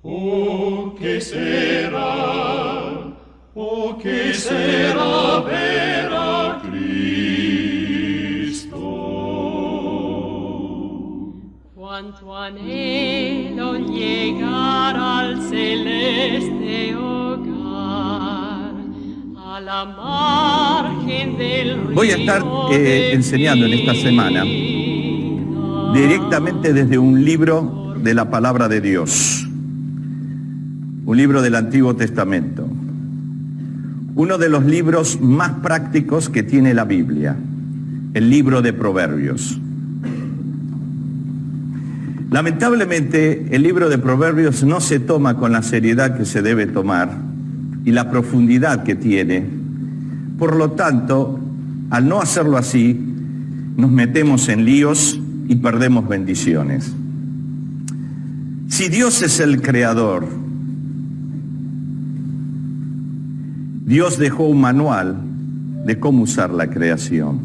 Oh, qué será ver a Cristo. Cuánto anhelo llegar al celeste hogar, a la margen del río. Voy a estar enseñando en esta semana directamente desde un libro de la palabra de Dios, un libro del Antiguo Testamento, uno de los libros más prácticos que tiene la Biblia, el libro de Proverbios. Lamentablemente, el libro de Proverbios no se toma con la seriedad que se debe tomar y la profundidad que tiene. Por lo tanto, al no hacerlo así, nos metemos en líos y perdemos bendiciones. Si Dios es el creador, Dios dejó un manual de cómo usar la creación.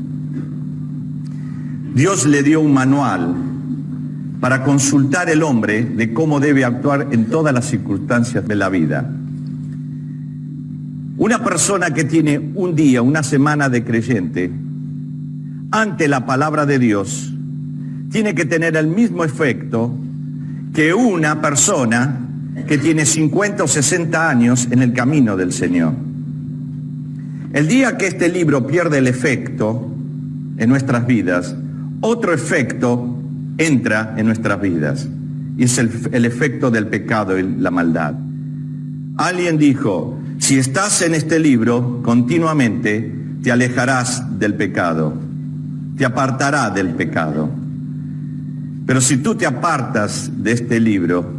Dios le dio un manual para consultar el hombre de cómo debe actuar en todas las circunstancias de la vida. Una persona que tiene un día, una semana de creyente, ante la palabra de Dios, tiene que tener el mismo efecto que una persona que tiene 50 o 60 años en el camino del Señor. El día que este libro pierde el efecto en nuestras vidas, otro efecto entra en nuestras vidas, y es el efecto del pecado y la maldad. Alguien dijo, si estás en este libro continuamente, te alejarás del pecado, te apartará del pecado. Pero si tú te apartas de este libro,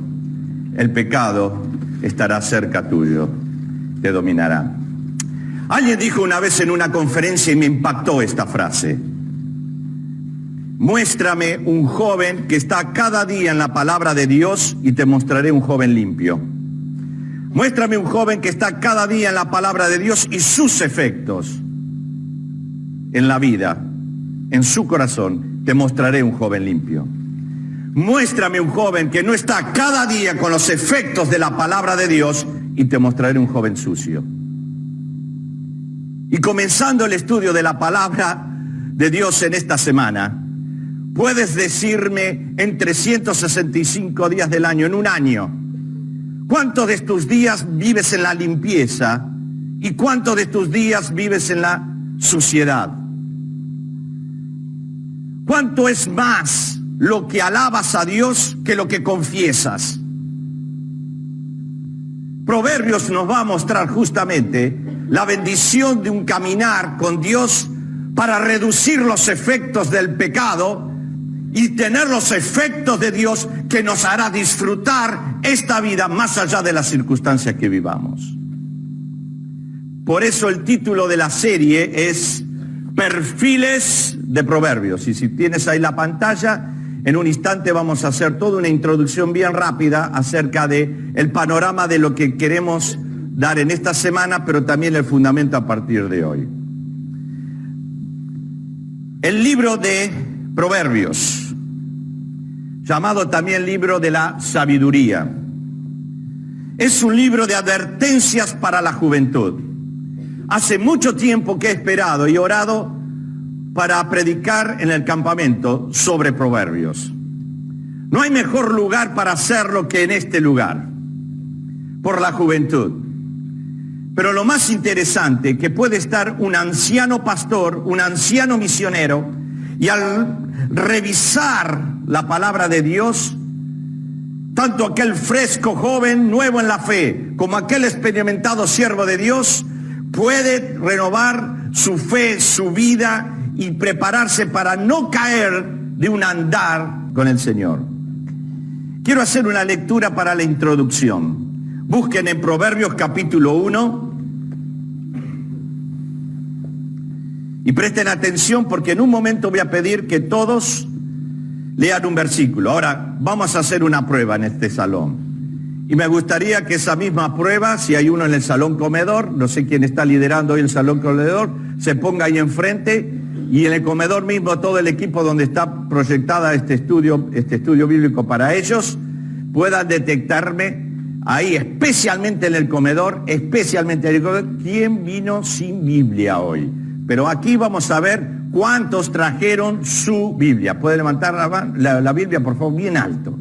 el pecado estará cerca tuyo, te dominará. Alguien dijo una vez en una conferencia y me impactó esta frase: muéstrame un joven que está cada día en la palabra de Dios y te mostraré un joven limpio. Muéstrame un joven que está cada día en la palabra de Dios y sus efectos en la vida, en su corazón, te mostraré un joven limpio. Muéstrame un joven que no está cada día con los efectos de la palabra de Dios y te mostraré un joven sucio. Y comenzando el estudio de la palabra de Dios en esta semana, puedes decirme en 365 días del año, en un año, ¿cuántos de tus días vives en la limpieza y cuántos de tus días vives en la suciedad? ¿Cuánto es más lo que alabas a Dios que lo que confiesas? Proverbios nos va a mostrar justamente la bendición de un caminar con Dios para reducir los efectos del pecado y tener los efectos de Dios que nos hará disfrutar esta vida más allá de las circunstancias que vivamos. Por eso el título de la serie es Perfiles de Proverbios. Y si tienes ahí la pantalla, en un instante vamos a hacer toda una introducción bien rápida acerca de el panorama de lo que queremos dar en esta semana, pero también el fundamento a partir de hoy. El libro de Proverbios, llamado también libro de la sabiduría, es un libro de advertencias para la juventud. Hace mucho tiempo que he esperado y orado para predicar en el campamento sobre Proverbios. No hay mejor lugar para hacerlo que en este lugar, por la juventud. Pero lo más interesante, que puede estar un anciano pastor, un anciano misionero, y al revisar la palabra de Dios, tanto aquel fresco joven, nuevo en la fe, como aquel experimentado siervo de Dios, puede renovar su fe, su vida, y prepararse para no caer de un andar con el Señor. Quiero hacer una lectura para la introducción. Busquen en Proverbios capítulo 1 y presten atención, porque en un momento voy a pedir que todos lean un versículo. Ahora vamos a hacer una prueba en este salón. Y me gustaría que esa misma prueba, si hay uno en el salón comedor, no sé quién está liderando hoy el salón comedor, se ponga ahí enfrente, y en el comedor mismo todo el equipo donde está proyectada este estudio bíblico para ellos, puedan detectarme ahí especialmente en el comedor, ¿quién vino sin Biblia hoy? Pero aquí vamos a ver cuántos trajeron su Biblia. ¿Puede levantar la Biblia, por favor, bien alto?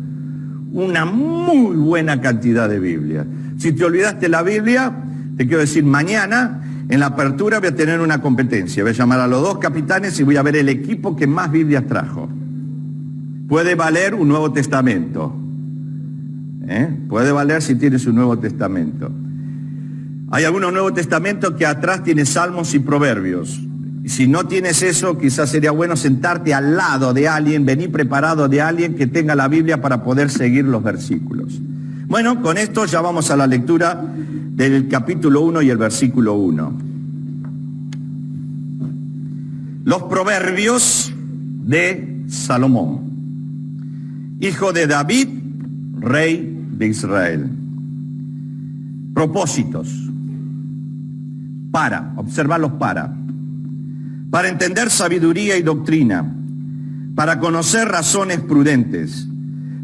Una muy buena cantidad de Biblia. Si te olvidaste la Biblia, te quiero decir, mañana en la apertura voy a tener una competencia. Voy a llamar a los 2 capitanes y voy a ver el equipo que más Biblias trajo. Puede valer un Nuevo Testamento. Puede valer si tienes un Nuevo Testamento. Hay algunos Nuevos Testamentos que atrás tienen Salmos y Proverbios. Si no tienes eso, quizás sería bueno sentarte al lado de alguien, venir preparado de alguien que tenga la Biblia para poder seguir los versículos. Bueno, con esto ya vamos a la lectura del capítulo 1 y el versículo 1. Los proverbios de Salomón, hijo de David, rey de Israel. Propósitos. Observarlos para entender sabiduría y doctrina, para conocer razones prudentes,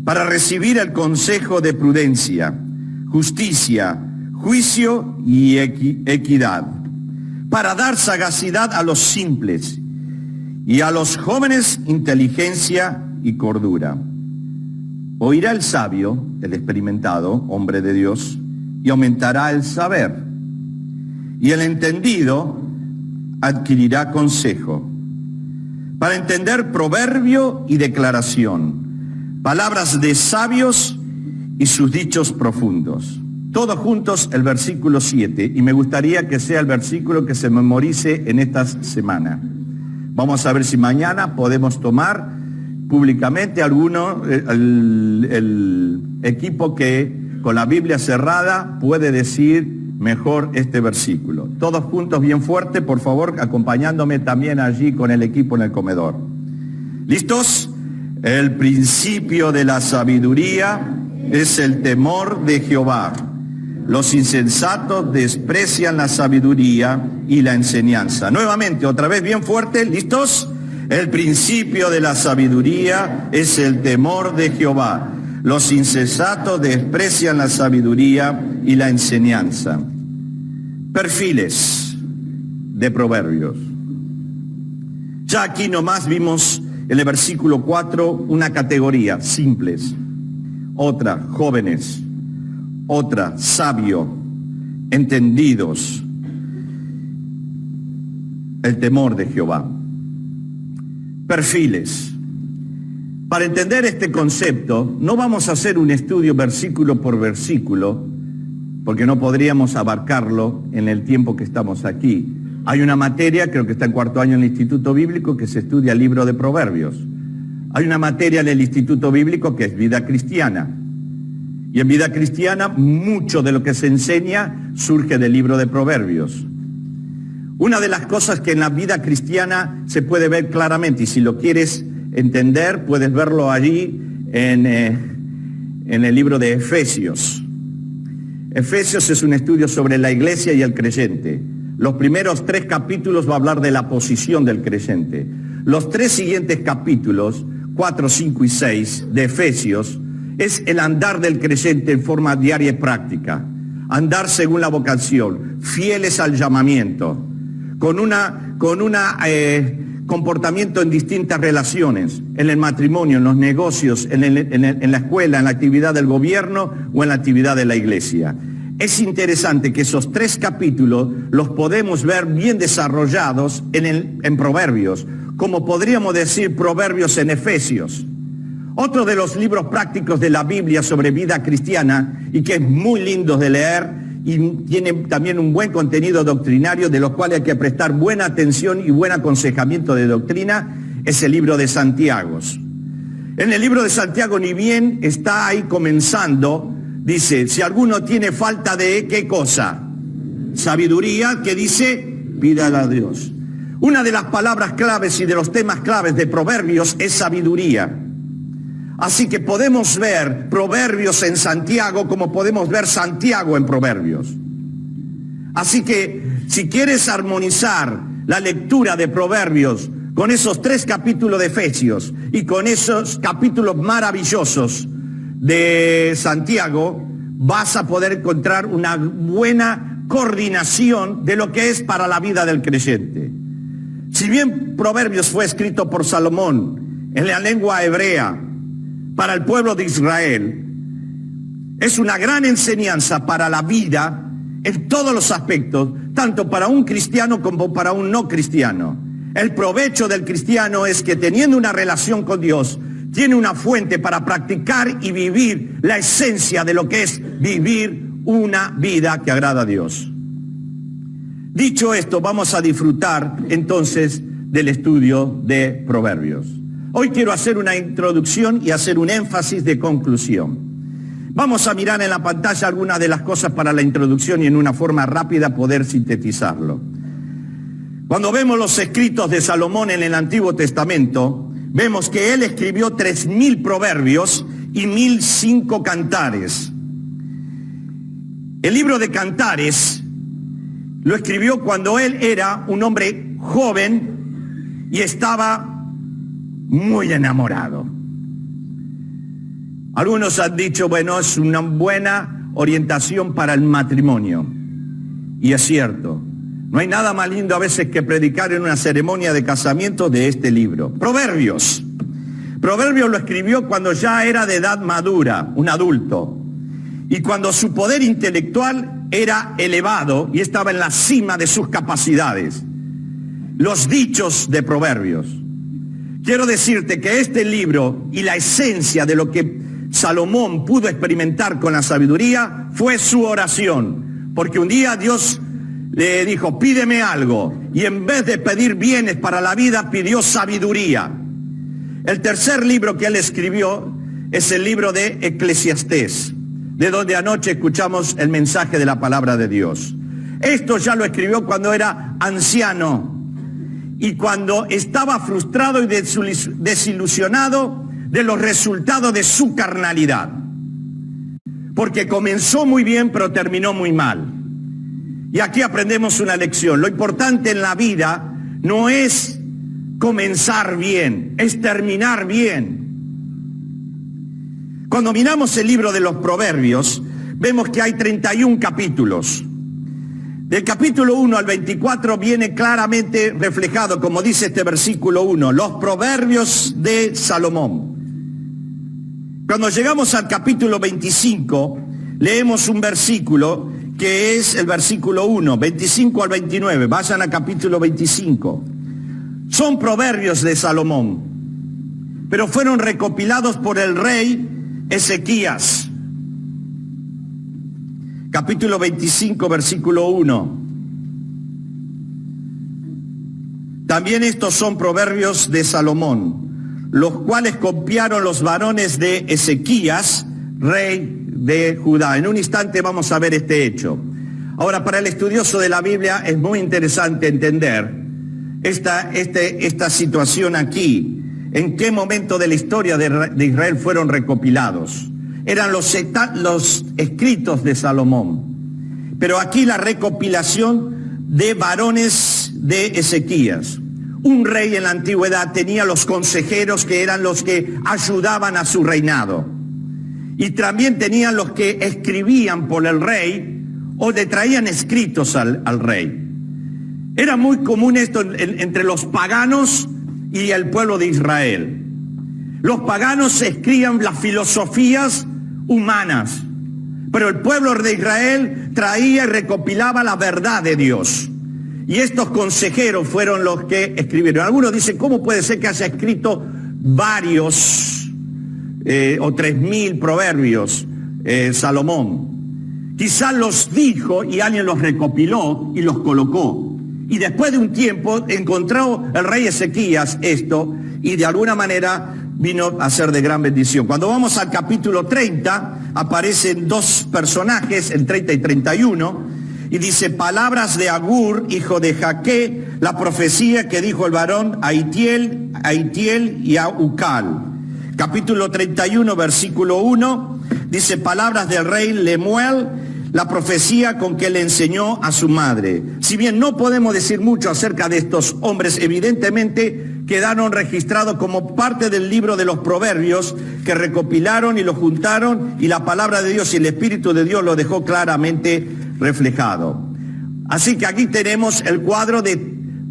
para recibir el consejo de prudencia, justicia, juicio y equidad, para dar sagacidad a los simples y a los jóvenes inteligencia y cordura. Oirá el sabio, el experimentado, hombre de Dios, y aumentará el saber. Y el entendido adquirirá consejo, para entender proverbio y declaración, palabras de sabios y sus dichos profundos. Todos juntos el versículo 7, y me gustaría que sea el versículo que se memorice en esta semana. Vamos a ver si mañana podemos tomar públicamente el equipo que con la Biblia cerrada puede decir mejor este versículo. Todos juntos bien fuerte, por favor, acompañándome también allí con el equipo en el comedor. ¿Listos? El principio de la sabiduría es el temor de Jehová. Los insensatos desprecian la sabiduría y la enseñanza. Nuevamente, otra vez bien fuerte, ¿listos? El principio de la sabiduría es el temor de Jehová. Los insensatos desprecian la sabiduría y la enseñanza. Perfiles de proverbios. Ya aquí nomás vimos en el versículo 4 una categoría, simples. Otra, jóvenes. Otra, sabio, entendidos. El temor de Jehová. Perfiles. Para entender este concepto, no vamos a hacer un estudio versículo por versículo, porque no podríamos abarcarlo en el tiempo que estamos aquí. Hay una materia, creo que está en 4º año en el Instituto Bíblico, que se estudia el libro de Proverbios. Hay una materia en el Instituto Bíblico que es vida cristiana. Y en vida cristiana, mucho de lo que se enseña surge del libro de Proverbios. Una de las cosas que en la vida cristiana se puede ver claramente, y si lo quieres entender, puedes verlo allí en el libro de Efesios. Efesios es un estudio sobre la iglesia y el creyente. Los primeros 3 capítulos va a hablar de la posición del creyente. Los 3 siguientes capítulos, 4, 5 y 6 de Efesios, es el andar del creyente en forma diaria y práctica. Andar según la vocación, fieles al llamamiento, con un comportamiento en distintas relaciones, en el matrimonio, en los negocios, en la escuela, en la actividad del gobierno o en la actividad de la iglesia. Es interesante que esos 3 capítulos los podemos ver bien desarrollados en Proverbios, como podríamos decir Proverbios en Efesios. Otro de los libros prácticos de la Biblia sobre vida cristiana y que es muy lindo de leer y tiene también un buen contenido doctrinario de los cuales hay que prestar buena atención y buen aconsejamiento de doctrina, es el libro de Santiago. En el libro de Santiago, ni bien está ahí comenzando, dice, si alguno tiene falta de ¿qué cosa? Sabiduría, que dice, pídala a Dios. Una de las palabras claves y de los temas claves de Proverbios es sabiduría. Así que podemos ver Proverbios en Santiago como podemos ver Santiago en Proverbios. Así que si quieres armonizar la lectura de Proverbios con esos 3 capítulos de Efesios y con esos capítulos maravillosos de Santiago, vas a poder encontrar una buena coordinación de lo que es para la vida del creyente. Si bien Proverbios fue escrito por Salomón en la lengua hebrea para el pueblo de Israel, es una gran enseñanza para la vida en todos los aspectos, tanto para un cristiano como para un no cristiano. El provecho del cristiano es que teniendo una relación con Dios, tiene una fuente para practicar y vivir la esencia de lo que es vivir una vida que agrada a Dios. Dicho esto, vamos a disfrutar entonces del estudio de Proverbios. Hoy quiero hacer una introducción y hacer un énfasis de conclusión. Vamos a mirar en la pantalla algunas de las cosas para la introducción y en una forma rápida poder sintetizarlo. Cuando vemos los escritos de Salomón en el Antiguo Testamento, vemos que él escribió 3.000 proverbios y 1.005 cantares. El libro de Cantares lo escribió cuando él era un hombre joven y estaba muy enamorado. Algunos han dicho, bueno, es una buena orientación para el matrimonio. Y es cierto. No hay nada más lindo a veces que predicar en una ceremonia de casamiento de este libro. Proverbios. Proverbios lo escribió cuando ya era de edad madura, un adulto. Y cuando su poder intelectual era elevado y estaba en la cima de sus capacidades. Los dichos de Proverbios. Quiero decirte que este libro y la esencia de lo que Salomón pudo experimentar con la sabiduría fue su oración. Porque un día Dios le dijo, pídeme algo. Y en vez de pedir bienes para la vida, pidió sabiduría. El tercer libro que él escribió es el libro de Eclesiastés, de donde anoche escuchamos el mensaje de la palabra de Dios. Esto ya lo escribió cuando era anciano y cuando estaba frustrado y desilusionado de los resultados de su carnalidad. Porque comenzó muy bien, pero terminó muy mal. Y aquí aprendemos una lección. Lo importante en la vida no es comenzar bien, es terminar bien. Cuando miramos el libro de los Proverbios, vemos que hay 31 capítulos. Del capítulo 1 al 24 viene claramente reflejado, como dice este versículo 1, los Proverbios de Salomón. Cuando llegamos al capítulo 25, leemos un versículo que es el versículo 1, 25 al 29. Vayan al capítulo 25. Son proverbios de Salomón, pero fueron recopilados por el rey Ezequías. Capítulo 25, versículo 1. También estos son proverbios de Salomón, los cuales copiaron los varones de Ezequías, rey de Judá. En un instante vamos a ver este hecho. Ahora, para el estudioso de la Biblia es muy interesante entender esta situación aquí. ¿En qué momento de la historia de Israel fueron recopilados? Eran los escritos de Salomón. Pero aquí la recopilación de varones de Ezequías. Un rey en la antigüedad tenía los consejeros que eran los que ayudaban a su reinado. Y también tenían los que escribían por el rey o le traían escritos al rey. Era muy común esto entre los paganos y el pueblo de Israel. Los paganos escribían las filosofías humanas, pero el pueblo de Israel traía y recopilaba la verdad de Dios. Y estos consejeros fueron los que escribieron. Algunos dicen, ¿cómo puede ser que haya escrito varios o 3.000 proverbios Salomón? Quizás los dijo y alguien los recopiló y los colocó. Y después de un tiempo encontró el rey Ezequías esto y de alguna manera vino a ser de gran bendición. Cuando vamos al capítulo 30 aparecen dos personajes, el 30 y 31, y dice, palabras de Agur, hijo de Jaque, la profecía que dijo el varón a Itiel y a Ucal. Capítulo 31, versículo 1, dice, palabras del rey Lemuel, la profecía con que le enseñó a su madre. Si bien no podemos decir mucho acerca de estos hombres, evidentemente quedaron registrados como parte del libro de los Proverbios, que recopilaron y lo juntaron, y la palabra de Dios y el Espíritu de Dios lo dejó claramente reflejado. Así que aquí tenemos el cuadro de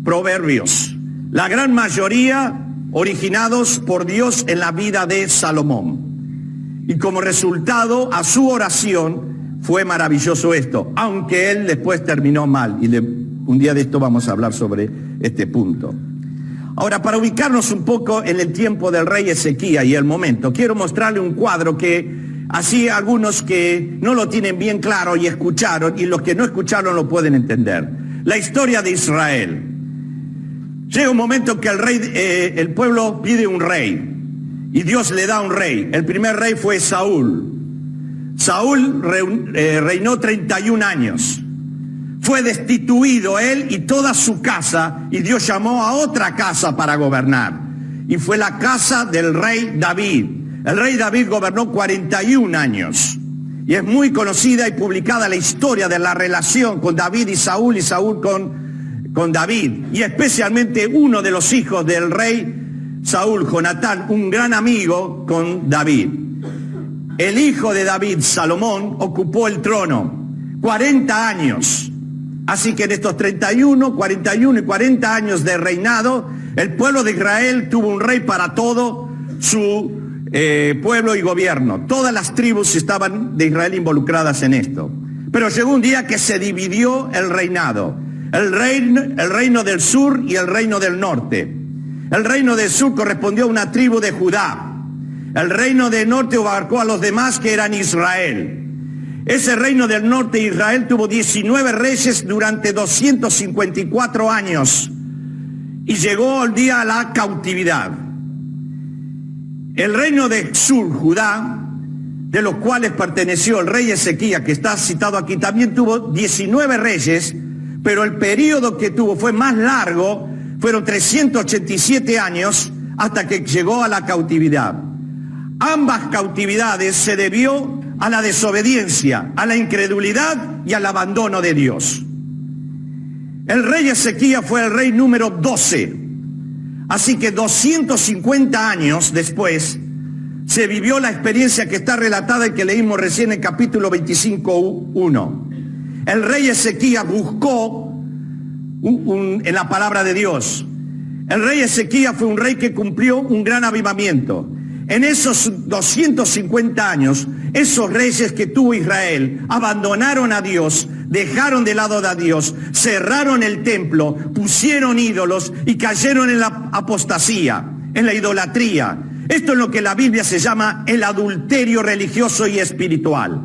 Proverbios, la gran mayoría originados por Dios en la vida de Salomón. Y como resultado a su oración fue maravilloso esto, aunque él después terminó mal, y un día de esto vamos a hablar sobre este punto. Ahora, para ubicarnos un poco en el tiempo del rey Ezequías y el momento, quiero mostrarle un cuadro que así algunos que no lo tienen bien claro y escucharon, y los que no escucharon lo pueden entender. La historia de Israel. Llega un momento que el pueblo pide un rey, y Dios le da un rey. El primer rey fue Saúl. Saúl reinó 31 años. Fue destituido él y toda su casa, y Dios llamó a otra casa para gobernar. Y fue la casa del rey David. El rey David gobernó 41 años. Y es muy conocida y publicada la historia de la relación con David y Saúl con David. Y especialmente uno de los hijos del rey Saúl, Jonatán, un gran amigo con David. El hijo de David, Salomón, ocupó el trono 40 años. Así que en estos 41 y 40 años de reinado, el pueblo de Israel tuvo un rey para todo su pueblo y gobierno. Todas las tribus estaban de Israel involucradas en esto. Pero llegó un día que se dividió el reinado. El reino del sur y el reino del norte. El reino del sur correspondió a una tribu de Judá. El reino del norte abarcó a los demás, que eran Israel. Ese reino del norte, Israel, tuvo 19 reyes durante 254 años y llegó el día a la cautividad. El reino de sur, Judá, de los cuales perteneció el rey Ezequías, que está citado aquí, también tuvo 19 reyes, pero el periodo que tuvo fue más largo, fueron 387 años hasta que llegó a la cautividad. Ambas cautividades se debió a la desobediencia, a la incredulidad y al abandono de Dios. El rey Ezequías fue el rey número 12. Así que 250 años después se vivió la experiencia que está relatada y que leímos recién en capítulo 25:1. El rey Ezequías buscó en la palabra de Dios. El rey Ezequías fue un rey que cumplió un gran avivamiento. En esos 250 años, esos reyes que tuvo Israel abandonaron a Dios, dejaron de lado a Dios, cerraron el templo, pusieron ídolos y cayeron en la apostasía, en la idolatría. Esto es lo que la Biblia se llama el adulterio religioso y espiritual.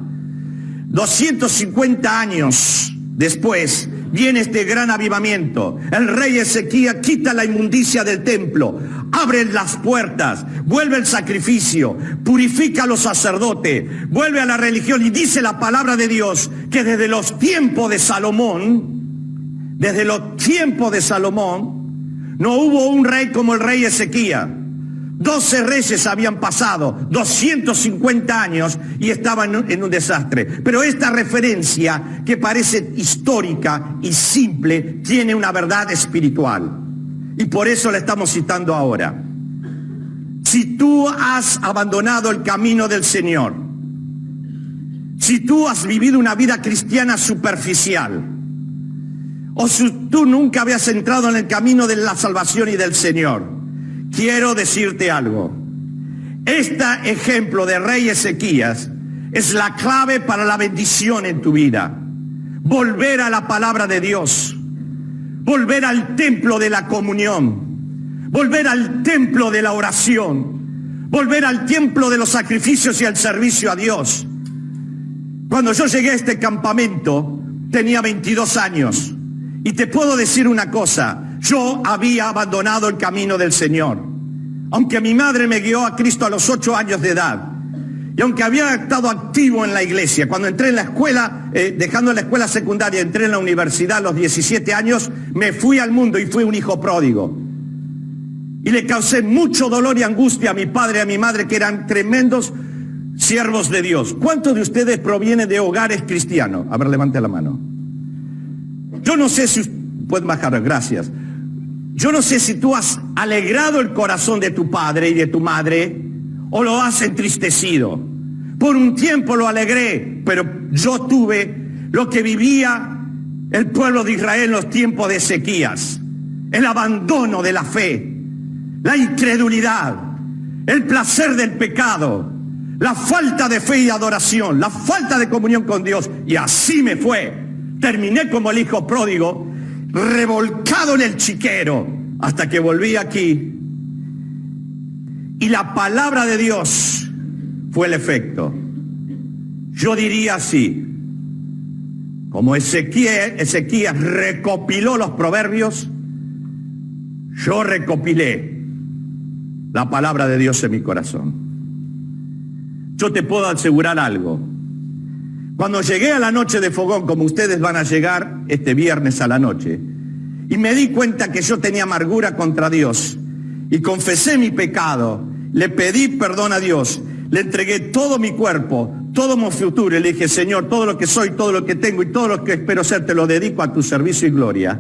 250 años después viene este gran avivamiento. El rey Ezequías quita la inmundicia del templo, abre las puertas, vuelve el sacrificio, purifica a los sacerdotes, vuelve a la religión, y dice la palabra de Dios que desde los tiempos de Salomón, no hubo un rey como el rey Ezequías. 12 reyes habían pasado 250 años y estaban en un desastre. Pero esta referencia, que parece histórica y simple, tiene una verdad espiritual. Y por eso la estamos citando ahora. Si tú has abandonado el camino del Señor, si tú has vivido una vida cristiana superficial, o si tú nunca habías entrado en el camino de la salvación y del Señor, quiero decirte algo. Este ejemplo de rey Ezequías es la clave para la bendición en tu vida. Volver a la palabra de Dios, volver al templo de la comunión, volver al templo de la oración, volver al templo de los sacrificios y al servicio a Dios. Cuando yo llegué a este campamento tenía 22 años, y te puedo decir una cosa: yo había abandonado el camino del Señor. Aunque mi madre me guió a Cristo a los 8 años de edad, y aunque había estado activo en la iglesia, cuando entré en la escuela, dejando la escuela secundaria, entré en la universidad a los 17 años, me fui al mundo y fui un hijo pródigo. Y le causé mucho dolor y angustia a mi padre y a mi madre, que eran tremendos siervos de Dios. ¿Cuántos de ustedes provienen de hogares cristianos? A ver, levante la mano. Yo no sé si pueden bajar, gracias. Yo no sé si tú has alegrado el corazón de tu padre y de tu madre o lo has entristecido. Por un tiempo lo alegré, pero yo tuve lo que vivía el pueblo de Israel en los tiempos de Ezequías: el abandono de la fe, la incredulidad, el placer del pecado, la falta de fe y adoración, la falta de comunión con Dios. Y así me fue. Terminé como el hijo pródigo, revolcado en el chiquero, hasta que volví aquí. Y la palabra de Dios fue el efecto. Yo diría así: como Ezequías recopiló los proverbios, yo recopilé la palabra de Dios en mi corazón. Yo te puedo asegurar algo. Cuando llegué a la noche de fogón, como ustedes van a llegar este viernes a la noche, y me di cuenta que yo tenía amargura contra Dios, y confesé mi pecado, le pedí perdón a Dios, le entregué todo mi cuerpo, todo mi futuro, y le dije: Señor, todo lo que soy, todo lo que tengo y todo lo que espero ser, te lo dedico a tu servicio y gloria.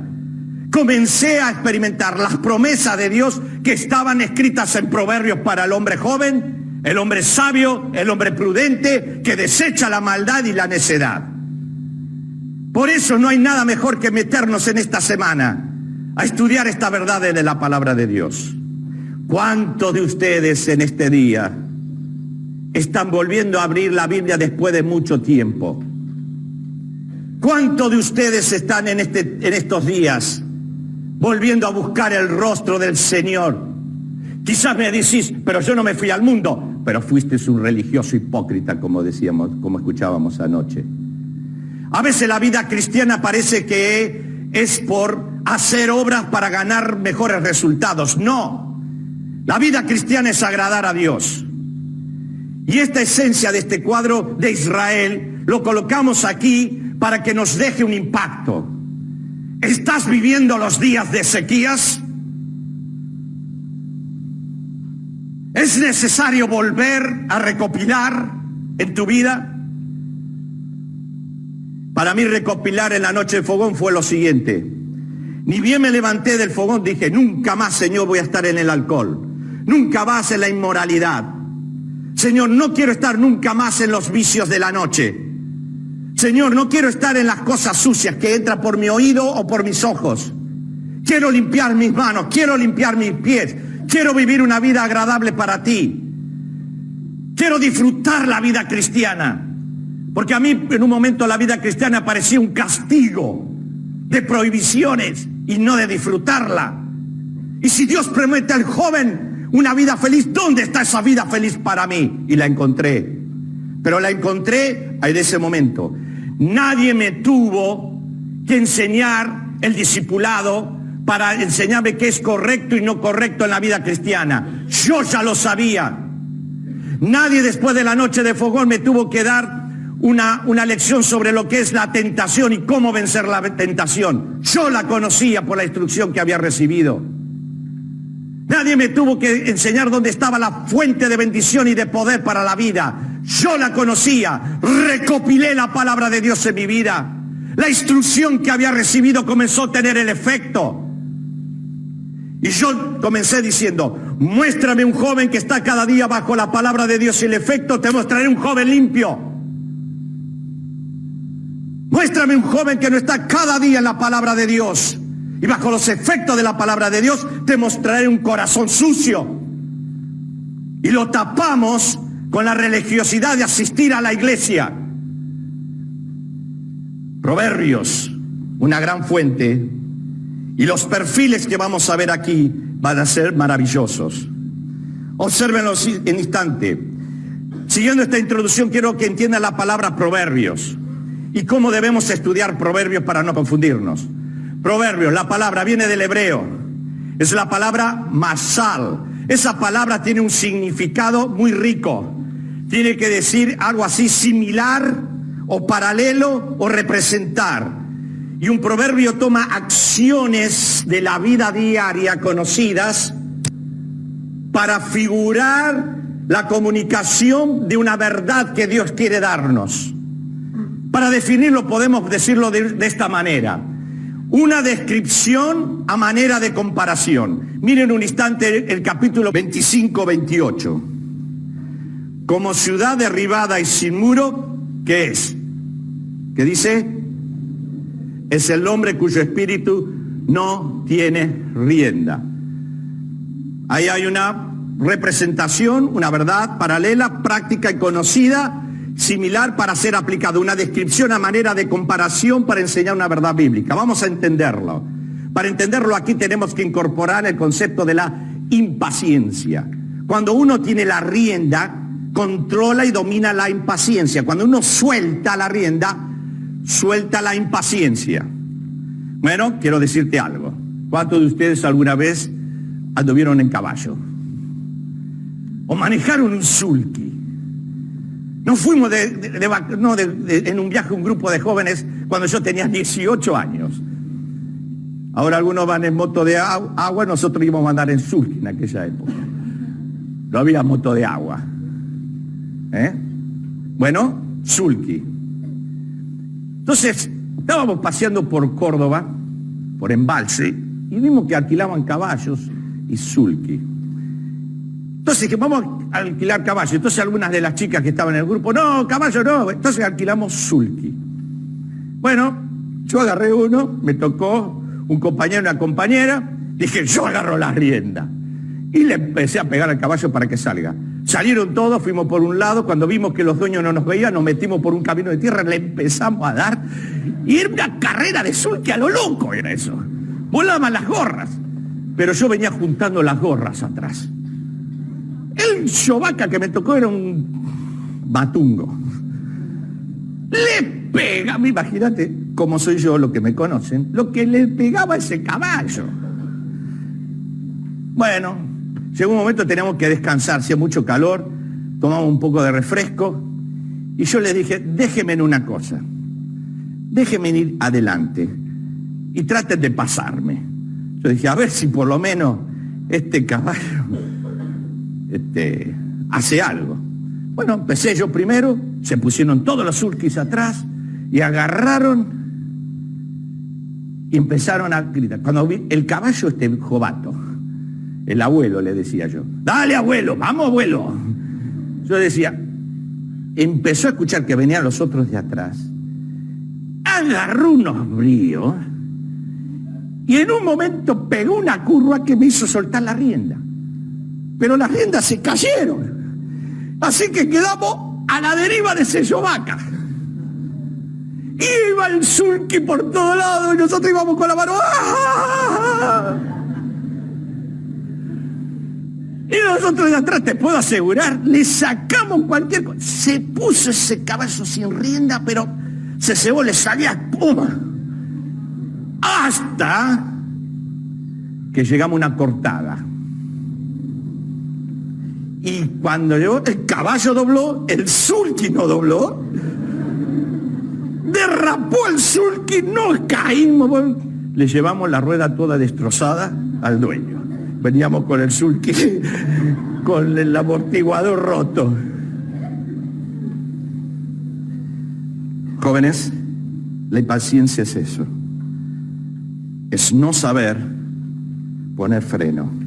Comencé a experimentar las promesas de Dios que estaban escritas en Proverbios para el hombre joven, el hombre sabio, el hombre prudente, que desecha la maldad y la necedad. Por eso no hay nada mejor que meternos en esta semana a estudiar esta verdad de la palabra de Dios. ¿Cuántos de ustedes en este día están volviendo a abrir la Biblia después de mucho tiempo? ¿Cuántos de ustedes están en estos días volviendo a buscar el rostro del Señor? Quizás me decís: pero yo no me fui al mundo. Pero fuiste un religioso hipócrita, como decíamos, como escuchábamos anoche. A veces la vida cristiana parece que es por hacer obras para ganar mejores resultados. No, la vida cristiana es agradar a Dios. Y esta esencia de este cuadro de Israel lo colocamos aquí para que nos deje un impacto. ¿Estás viviendo los días de Ezequías? ¿Es necesario volver a recopilar en tu vida? Para mí recopilar en la noche de fogón fue lo siguiente. Ni bien me levanté del fogón, dije: nunca más, Señor, voy a estar en el alcohol. Nunca más en la inmoralidad. Señor, no quiero estar nunca más en los vicios de la noche. Señor, no quiero estar en las cosas sucias que entran por mi oído o por mis ojos. Quiero limpiar mis manos, quiero limpiar mis pies. Quiero vivir una vida agradable para ti. Quiero disfrutar la vida cristiana. Porque a mí en un momento la vida cristiana parecía un castigo de prohibiciones y no de disfrutarla. Y si Dios promete al joven una vida feliz, ¿dónde está esa vida feliz para mí? Y la encontré. Pero la encontré en ese momento. Nadie me tuvo que enseñar el discipulado para enseñarme qué es correcto y no correcto en la vida cristiana. Yo ya lo sabía. Nadie después de la noche de fogón me tuvo que dar una lección sobre lo que es la tentación y cómo vencer la tentación. Yo la conocía por la instrucción que había recibido. Nadie me tuvo que enseñar dónde estaba la fuente de bendición y de poder para la vida. Yo la conocía. Recopilé la palabra de Dios en mi vida. La instrucción que había recibido comenzó a tener el efecto. Y yo comencé diciendo: muéstrame un joven que está cada día bajo la palabra de Dios y el efecto te mostraré un joven limpio. Muéstrame un joven que no está cada día en la palabra de Dios y bajo los efectos de la palabra de Dios te mostraré un corazón sucio. Y lo tapamos con la religiosidad de asistir a la iglesia. Proverbios, una gran fuente, y los perfiles que vamos a ver aquí van a ser maravillosos. Obsérvenlos en instante. Siguiendo esta introducción, quiero que entiendan la palabra proverbios y cómo debemos estudiar proverbios para no confundirnos. Proverbios, la palabra viene del hebreo, es la palabra masal. Esa palabra tiene un significado muy rico. Tiene que decir algo así: similar o paralelo o representar. Y un proverbio toma acciones de la vida diaria conocidas para figurar la comunicación de una verdad que Dios quiere darnos. Para definirlo podemos decirlo de esta manera. una descripción a manera de comparación. Miren un instante el capítulo 25-28. Como ciudad derribada y sin muro, ¿qué es? ¿Qué dice? Es el hombre cuyo espíritu no tiene rienda. Ahí hay una representación, una verdad paralela, práctica y conocida, similar para ser aplicada, una descripción a manera de comparación para enseñar una verdad bíblica. Vamos a entenderlo. Para entenderlo aquí tenemos que incorporar el concepto de la impaciencia. Cuando uno tiene la rienda, controla y domina la impaciencia. Cuando uno suelta la rienda, suelta la impaciencia. Bueno, quiero decirte algo. ¿Cuántos de ustedes alguna vez anduvieron en caballo? O manejaron un sulky. Nos fuimos en un viaje un grupo de jóvenes cuando yo tenía 18 años. Ahora algunos van en moto de agua, nosotros íbamos a andar en sulky en aquella época. No había moto de agua. Bueno, sulky. Entonces, estábamos paseando por Córdoba, por Embalse, y vimos que alquilaban caballos y sulky. Entonces dije, vamos a alquilar caballo. Entonces algunas de las chicas que estaban en el grupo, no, caballo no. Entonces alquilamos sulky. Bueno, yo agarré uno, me tocó un compañero y una compañera, dije, yo agarro la rienda. Y le empecé a pegar al caballo para que salga. Salieron todos, fuimos por un lado, cuando vimos que los dueños no nos veían, nos metimos por un camino de tierra, le empezamos a dar. Y era una carrera de sulky a lo loco, era eso. Volaban las gorras. Pero yo venía juntando las gorras atrás. El chovaca que me tocó era un matungo. Le pega, imagínate cómo soy yo, lo que me conocen, lo que le pegaba a ese caballo. Bueno, llegó un momento, teníamos que descansar, hacía mucho calor, tomamos un poco de refresco, y yo le dije, déjenme en una cosa, déjenme ir adelante, y traten de pasarme. Yo dije, a ver si por lo menos este caballo hace algo. Bueno, empecé yo primero, se pusieron todos los sulkys atrás y agarraron y empezaron a gritar. Cuando vi el caballo jovato, el abuelo le decía yo, dale abuelo, vamos abuelo. Yo decía, empezó a escuchar que venían los otros de atrás, agarró unos bríos y en un momento pegó una curva que me hizo soltar la rienda. Pero las riendas se cayeron. Así que quedamos a la deriva de ese chovaca. Iba el sulky por todos lados y nosotros íbamos con la mano. ¡Ah! Y nosotros de atrás, te puedo asegurar, le sacamos cualquier cosa. Se puso ese caballo sin rienda, pero se cebó, le salía espuma. Hasta que llegamos a una cortada. Y cuando llegó, el caballo dobló, el sulky no dobló. Derrapó el sulky, nos caímos. Le llevamos la rueda toda destrozada al dueño. Veníamos con el sulky, con el amortiguador roto. Jóvenes, la impaciencia es eso. Es no saber poner freno.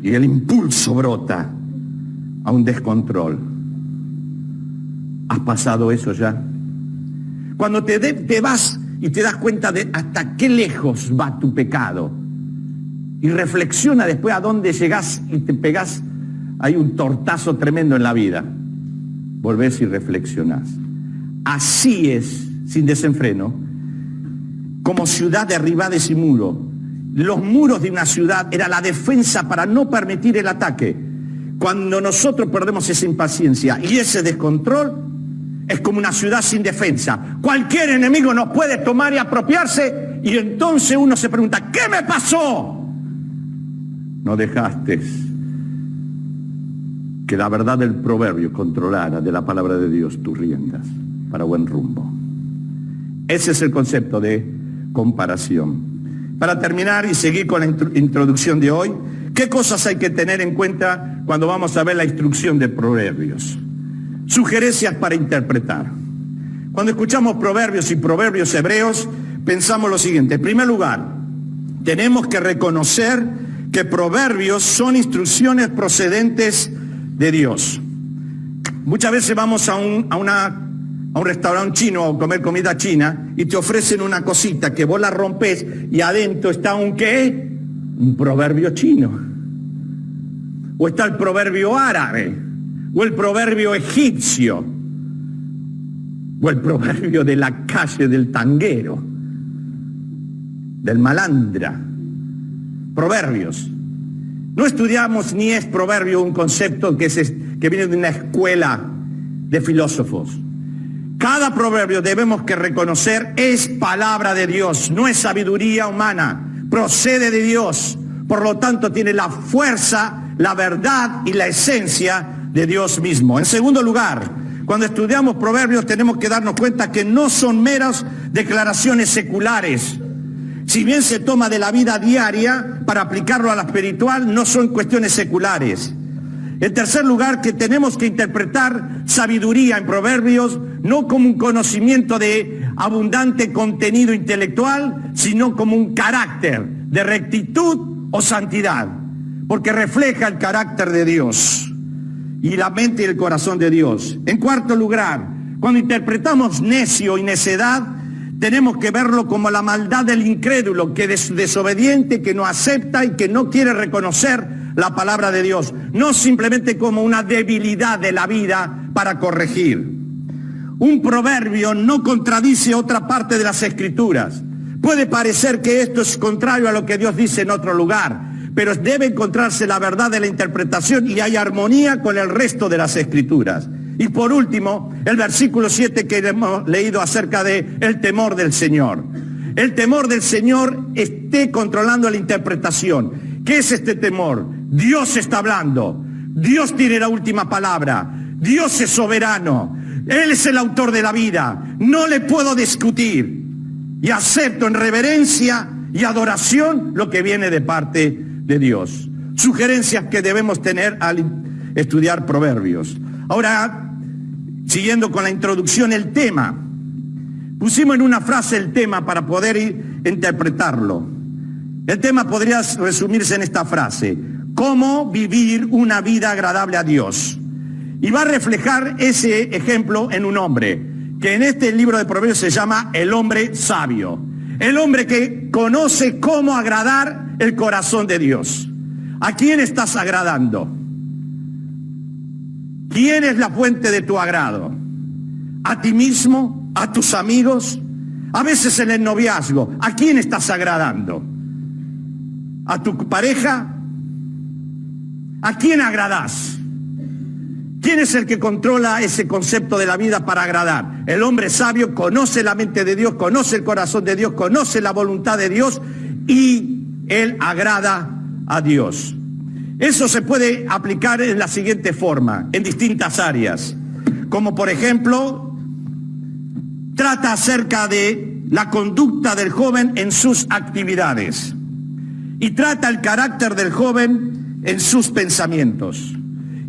Y el impulso brota a un descontrol. ¿Has pasado eso ya? Cuando te vas y te das cuenta de hasta qué lejos va tu pecado y reflexiona después a dónde llegás y te pegás, hay un tortazo tremendo en la vida. Volvés y reflexionás. Así es, sin desenfreno, como ciudad derribada sin muro. Los muros de una ciudad era la defensa para no permitir el ataque. Cuando nosotros perdemos esa impaciencia y ese descontrol, es como una ciudad sin defensa. Cualquier enemigo nos puede tomar y apropiarse, y entonces uno se pregunta, ¿qué me pasó? No dejaste que la verdad del proverbio controlara de la palabra de Dios tus riendas para buen rumbo. Ese es el concepto de comparación. Para terminar y seguir con la introducción de hoy, ¿qué cosas hay que tener en cuenta cuando vamos a ver la instrucción de Proverbios? Sugerencias para interpretar. Cuando escuchamos proverbios y proverbios hebreos, pensamos lo siguiente. En primer lugar, tenemos que reconocer que proverbios son instrucciones procedentes de Dios. Muchas veces vamos a un restaurante chino a comer comida china y te ofrecen una cosita que vos la rompes y adentro está un ¿qué? Un proverbio chino. O está el proverbio árabe, o el proverbio egipcio, o el proverbio de la calle del tanguero, del malandra. Proverbios. No estudiamos ni es proverbio un concepto que viene de una escuela de filósofos. Cada proverbio debemos que reconocer es palabra de Dios, no es sabiduría humana, procede de Dios. Por lo tanto, tiene la fuerza, la verdad y la esencia de Dios mismo. En segundo lugar, cuando estudiamos proverbios tenemos que darnos cuenta que no son meras declaraciones seculares. Si bien se toma de la vida diaria para aplicarlo a la espiritual, no son cuestiones seculares. En tercer lugar, que tenemos que interpretar sabiduría en proverbios no como un conocimiento de abundante contenido intelectual, sino como un carácter de rectitud o santidad, porque refleja el carácter de Dios y la mente y el corazón de Dios. En cuarto lugar, cuando interpretamos necio y necedad, tenemos que verlo como la maldad del incrédulo, que es desobediente, que no acepta y que no quiere reconocer la palabra de Dios, no simplemente como una debilidad de la vida para corregir. Un proverbio no contradice otra parte de las Escrituras. Puede parecer que esto es contrario a lo que Dios dice en otro lugar, pero debe encontrarse la verdad de la interpretación y hay armonía con el resto de las Escrituras. Y por último, el versículo 7 que hemos leído acerca de el temor del Señor. El temor del Señor esté controlando la interpretación. ¿Qué es este temor? Dios está hablando. Dios tiene la última palabra. Dios es soberano. Él es el autor de la vida. No le puedo discutir. Y acepto en reverencia y adoración lo que viene de parte de Dios. Sugerencias que debemos tener al estudiar proverbios. Ahora, siguiendo con la introducción, el tema. Pusimos en una frase el tema para poder interpretarlo. El tema podría resumirse en esta frase: ¿cómo vivir una vida agradable a Dios? Y va a reflejar ese ejemplo en un hombre, que en este libro de Proverbios se llama el hombre sabio. El hombre que conoce cómo agradar el corazón de Dios. ¿A quién estás agradando? ¿Quién es la fuente de tu agrado? ¿A ti mismo? ¿A tus amigos? A veces en el noviazgo, ¿a quién estás agradando? ¿A tu pareja? ¿A quién agradás? ¿Quién es el que controla ese concepto de la vida para agradar? El hombre sabio conoce la mente de Dios, conoce el corazón de Dios, conoce la voluntad de Dios y él agrada a Dios. Eso se puede aplicar en la siguiente forma, en distintas áreas. Como por ejemplo, trata acerca de la conducta del joven en sus actividades. Y trata el carácter del joven en sus pensamientos.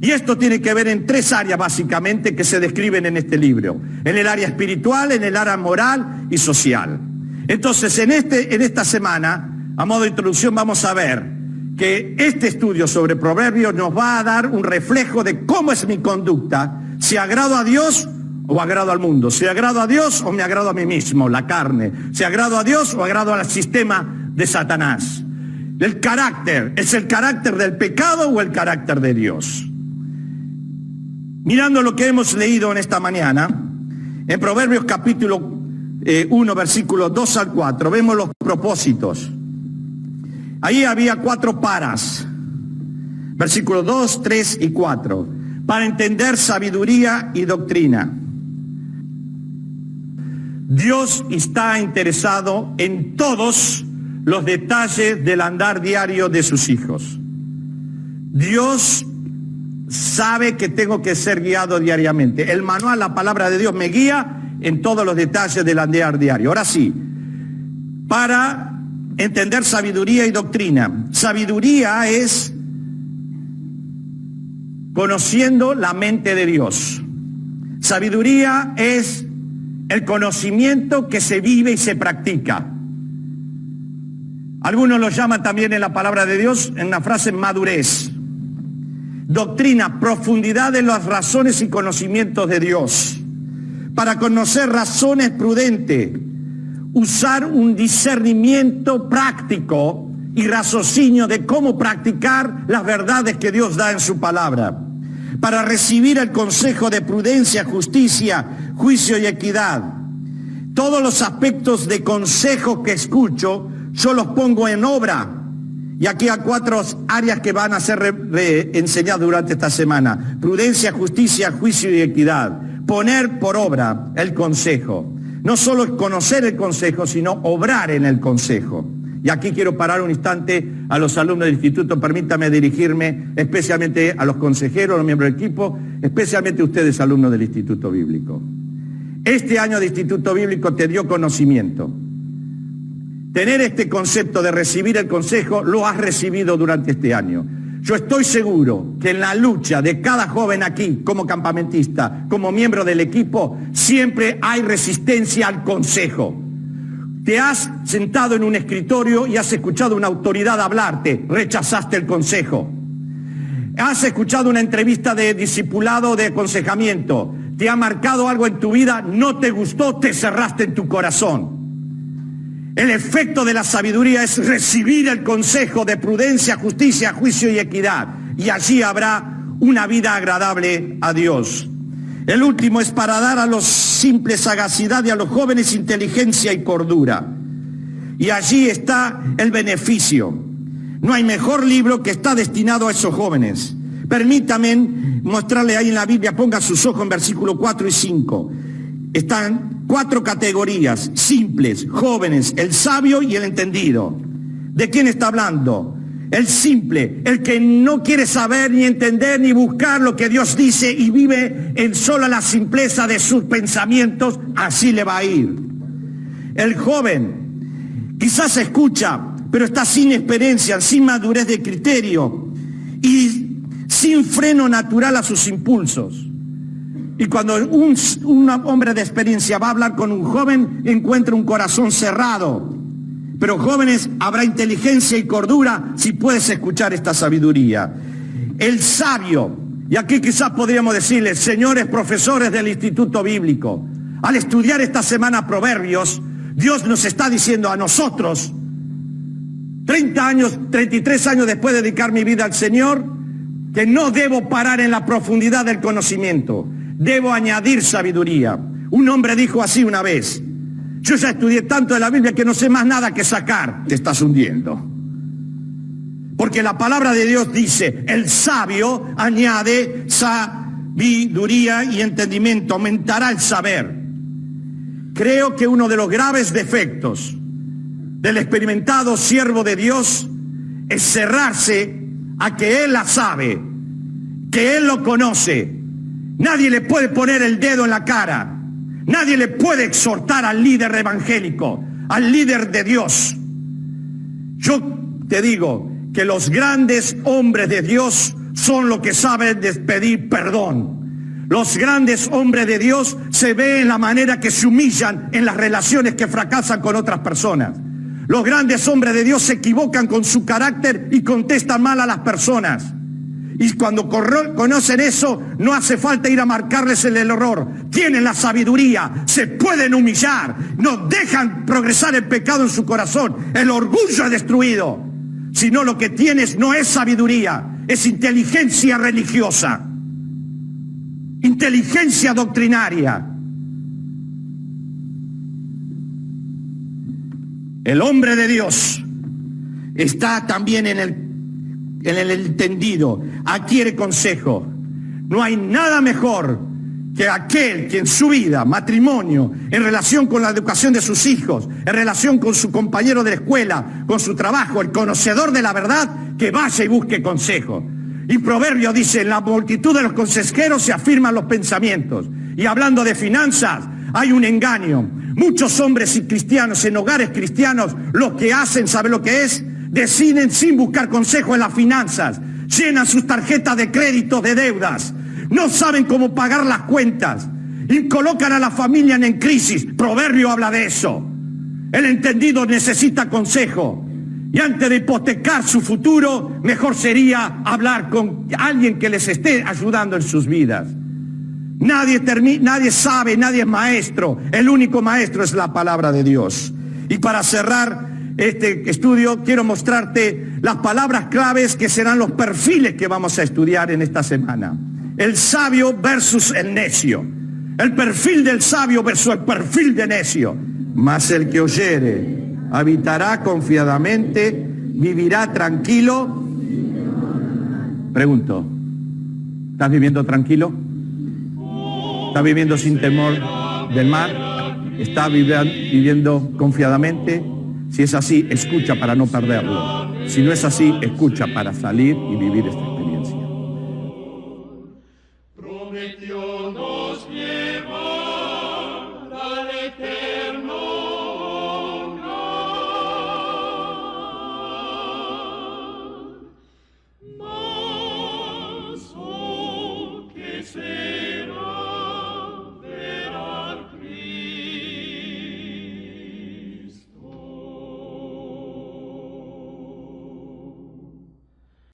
Y esto tiene que ver en tres áreas básicamente que se describen en este libro. En el área espiritual, en el área moral y social. Entonces, en esta semana, a modo de introducción, vamos a ver que este estudio sobre proverbios nos va a dar un reflejo de cómo es mi conducta, si agrado a Dios o agrado al mundo, si agrado a Dios o me agrado a mí mismo, la carne, si agrado a Dios o agrado al sistema de Satanás. El carácter, ¿es el carácter del pecado o el carácter de Dios? Mirando lo que hemos leído en esta mañana, en Proverbios capítulo 1, versículos 2 al 4, vemos los propósitos. Ahí había 4 paras, versículos 2, 3 y 4, para entender sabiduría y doctrina. Dios está interesado en todos los detalles del andar diario de sus hijos. Dios sabe que tengo que ser guiado diariamente. El manual, la palabra de Dios me guía en todos los detalles del andar diario. Ahora sí, para entender sabiduría y doctrina. Sabiduría es conociendo la mente de Dios. Sabiduría es el conocimiento que se vive y se practica. Algunos lo llaman también en la palabra de Dios, en una frase, madurez. Doctrina, profundidad de las razones y conocimientos de Dios. Para conocer razones prudentes, usar un discernimiento práctico y raciocinio de cómo practicar las verdades que Dios da en su palabra. Para recibir el consejo de prudencia, justicia, juicio y equidad. Todos los aspectos de consejo que escucho, yo los pongo en obra. Y aquí hay 4 áreas que van a ser enseñadas durante esta semana. Prudencia, justicia, juicio y equidad. Poner por obra el consejo. No solo conocer el consejo, sino obrar en el consejo. Y aquí quiero parar un instante a los alumnos del instituto. Permítame dirigirme especialmente a los consejeros, a los miembros del equipo, especialmente a ustedes, alumnos del Instituto Bíblico. Este año de Instituto Bíblico te dio conocimiento. Tener este concepto de recibir el consejo, lo has recibido durante este año. Yo estoy seguro que en la lucha de cada joven aquí, como campamentista, como miembro del equipo, siempre hay resistencia al consejo. Te has sentado en un escritorio y has escuchado una autoridad hablarte, rechazaste el consejo. Has escuchado una entrevista de discipulado, de aconsejamiento, te ha marcado algo en tu vida, no te gustó, te cerraste en tu corazón. El efecto de la sabiduría es recibir el consejo de prudencia, justicia, juicio y equidad. Y allí habrá una vida agradable a Dios. El último es para dar a los simples sagacidad y a los jóvenes inteligencia y cordura. Y allí está el beneficio. No hay mejor libro que está destinado a esos jóvenes. Permítame mostrarle ahí en la Biblia, ponga sus ojos en versículos 4 y 5. Están 4 categorías, simples, jóvenes, el sabio y el entendido. ¿De quién está hablando? El simple, el que no quiere saber, ni entender, ni buscar lo que Dios dice y vive en sola la simpleza de sus pensamientos, así le va a ir. El joven, quizás escucha, pero está sin experiencia, sin madurez de criterio y sin freno natural a sus impulsos. Y cuando un hombre de experiencia va a hablar con un joven, encuentra un corazón cerrado. Pero jóvenes, habrá inteligencia y cordura si puedes escuchar esta sabiduría. El sabio, y aquí quizás podríamos decirles, señores profesores del Instituto Bíblico, al estudiar esta semana Proverbios, Dios nos está diciendo a nosotros, 33 años después de dedicar mi vida al Señor, que no debo parar en la profundidad del conocimiento. Debo añadir sabiduría. Un hombre dijo así una vez, yo ya estudié tanto de la Biblia que no sé más nada que sacar. Te estás hundiendo. Porque la palabra de Dios dice, el sabio añade sabiduría y entendimiento, aumentará el saber. Creo que uno de los graves defectos del experimentado siervo de Dios es cerrarse a que Él la sabe, que Él lo conoce. Nadie le puede poner el dedo en la cara. Nadie le puede exhortar al líder evangélico, al líder de Dios. Yo te digo que los grandes hombres de Dios son los que saben pedir perdón. Los grandes hombres de Dios se ven en la manera que se humillan en las relaciones que fracasan con otras personas. Los grandes hombres de Dios se equivocan con su carácter y contestan mal a las personas. Y cuando conocen eso, no hace falta ir a marcarles el error. Tienen la sabiduría, se pueden humillar, no dejan progresar el pecado en su corazón. El orgullo es destruido. Sino lo que tienes no es sabiduría, es inteligencia religiosa, inteligencia doctrinaria. El hombre de Dios está también en el entendido, adquiere consejo. No hay nada mejor que aquel que en su vida, matrimonio, en relación con la educación de sus hijos, en relación con su compañero de la escuela, con su trabajo, el conocedor de la verdad, que vaya y busque consejo. Y Proverbio dice, en la multitud de los consejeros se afirman los pensamientos. Y hablando de finanzas, hay un engaño. Muchos hombres y cristianos en hogares cristianos, lo que hacen, ¿sabe lo que es? Deciden sin buscar consejo en las finanzas, llenan sus tarjetas de crédito de deudas, no saben cómo pagar las cuentas y colocan a la familia en crisis. Proverbio habla de eso. El entendido necesita consejo. Y antes de hipotecar su futuro, mejor sería hablar con alguien que les esté ayudando en sus vidas. Nadie sabe, nadie es maestro. El único maestro es la palabra de Dios. Y para cerrar este estudio, quiero mostrarte las palabras claves que serán los perfiles que vamos a estudiar en esta semana. El sabio versus el necio. El perfil del sabio versus el perfil del necio. Mas el que oyere habitará confiadamente, vivirá tranquilo. Pregunto, ¿estás viviendo tranquilo? ¿Estás viviendo sin temor del mal? ¿Estás viviendo confiadamente? Si es así, escucha para no perderlo. Si no es así, escucha para salir y vivir este.